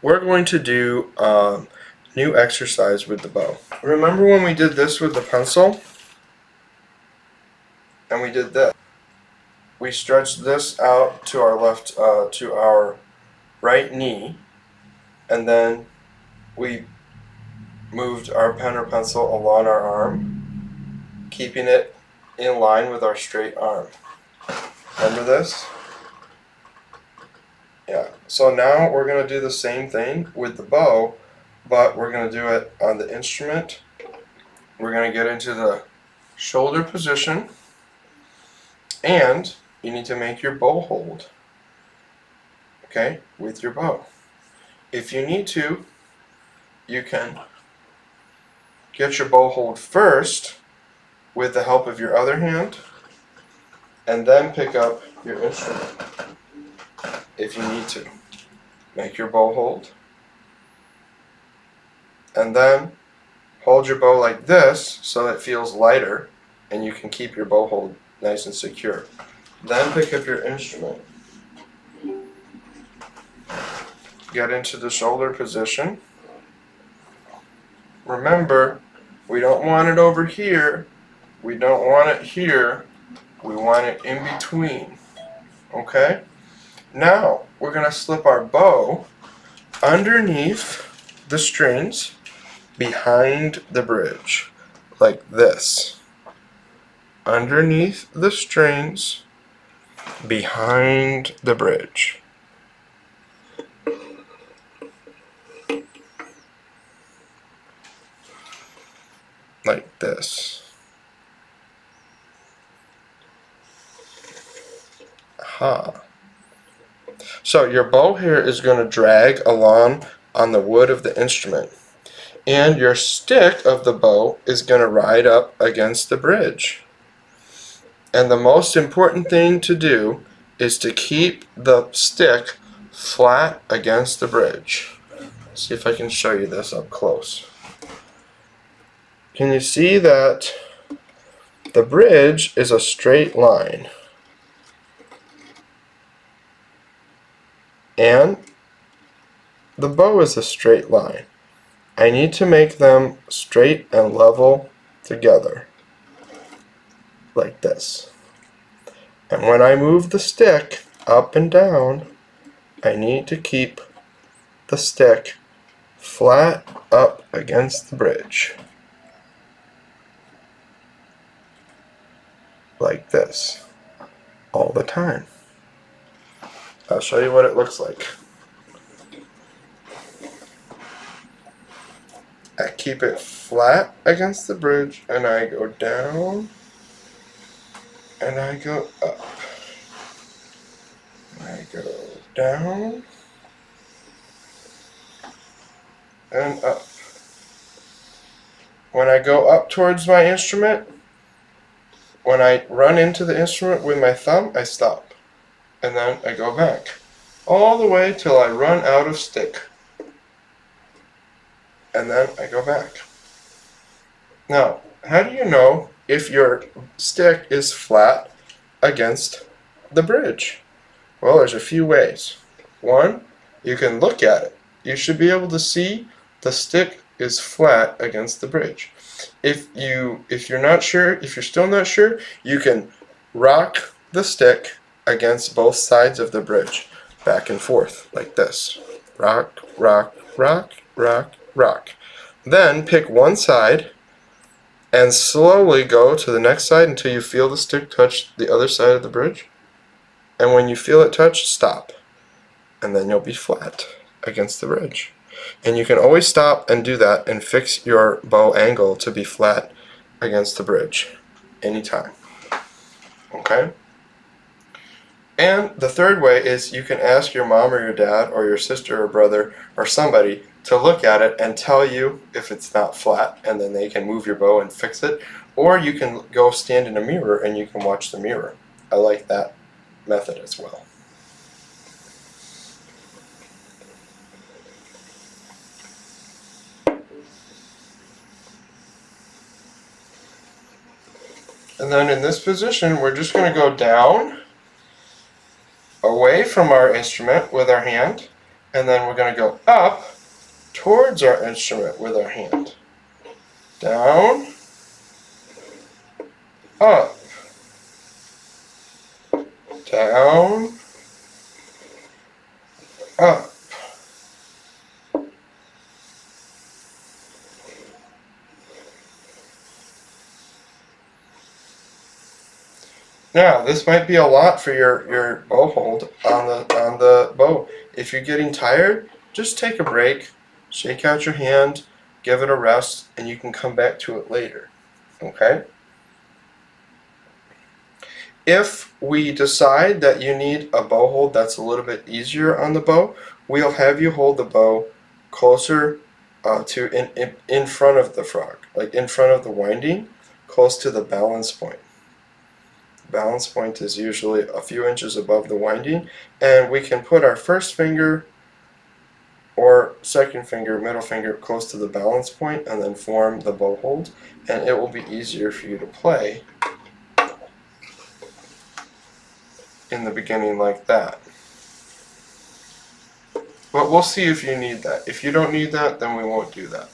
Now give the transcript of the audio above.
we're going to do a new exercise with the bow. Remember when we did this with the pencil? And we did this. We stretched this out to our right knee, and then we moved our pen or pencil along our arm, keeping it in line with our straight arm. Remember this? Yeah. So now we're going to do the same thing with the bow, but we're going to do it on the instrument. We're going to get into the shoulder position, and you need to make your bow hold, okay, with your bow. If you need to, you can get your bow hold first with the help of your other hand, and then pick up your instrument if you need to. Make your bow hold, and then hold your bow like this so it feels lighter and you can keep your bow hold nice and secure. Then pick up your instrument. Get into the shoulder position. Remember, we don't want it over here. We don't want it here. We want it in between. Okay? Now, we're going to slip our bow underneath the strings behind the bridge, like this. Underneath the strings behind the bridge. Like this. Aha. So your bow here is going to drag along on the wood of the instrument, and your stick of the bow is going to ride up against the bridge. And the most important thing to do is to keep the stick flat against the bridge. Let's see if I can show you this up close. Can you see that the bridge is a straight line? And the bow is a straight line. I need to make them straight and level together, like this. And when I move the stick up and down, I need to keep the stick flat up against the bridge, like this, all the time. I'll show you what it looks like. I keep it flat against the bridge, and I go down, and I go up. I go down, and up. When I go up towards my instrument, when I run into the instrument with my thumb, I stop. And then I go back. All the way till I run out of stick. And then I go back. Now, how do you know if your stick is flat against the bridge? Well, there's a few ways. One, you can look at it. You should be able to see the stick is flat against the bridge. If you're not sure, if you're still not sure, you can rock the stick against both sides of the bridge, back and forth, like this. Rock, rock, rock, rock, rock. Then pick one side and slowly go to the next side until you feel the stick touch the other side of the bridge. And when you feel it touch, stop. And then you'll be flat against the bridge. And you can always stop and do that and fix your bow angle to be flat against the bridge anytime. Okay? And the third way is you can ask your mom or your dad or your sister or brother or somebody to look at it and tell you if it's not flat, and then they can move your bow and fix it. Or you can go stand in a mirror and you can watch the mirror. I like that method as well. And then in this position, we're just going to go down, away from our instrument with our hand, And then we're going to go up towards our instrument with our hand. Down, up, down, up. Now, this might be a lot for your bow hold on the bow. If you're getting tired, just take a break, shake out your hand, give it a rest, and you can come back to it later. Okay? If we decide that you need a bow hold that's a little bit easier on the bow, we'll have you hold the bow closer to in front of the frog, like in front of the winding, close to the balance point. Balance point is usually a few inches above the winding, and we can put our first finger or second finger, middle finger close to the balance point and then form the bow hold, and it will be easier for you to play in the beginning like that. But we'll see if you need that. If you don't need that, then we won't do that.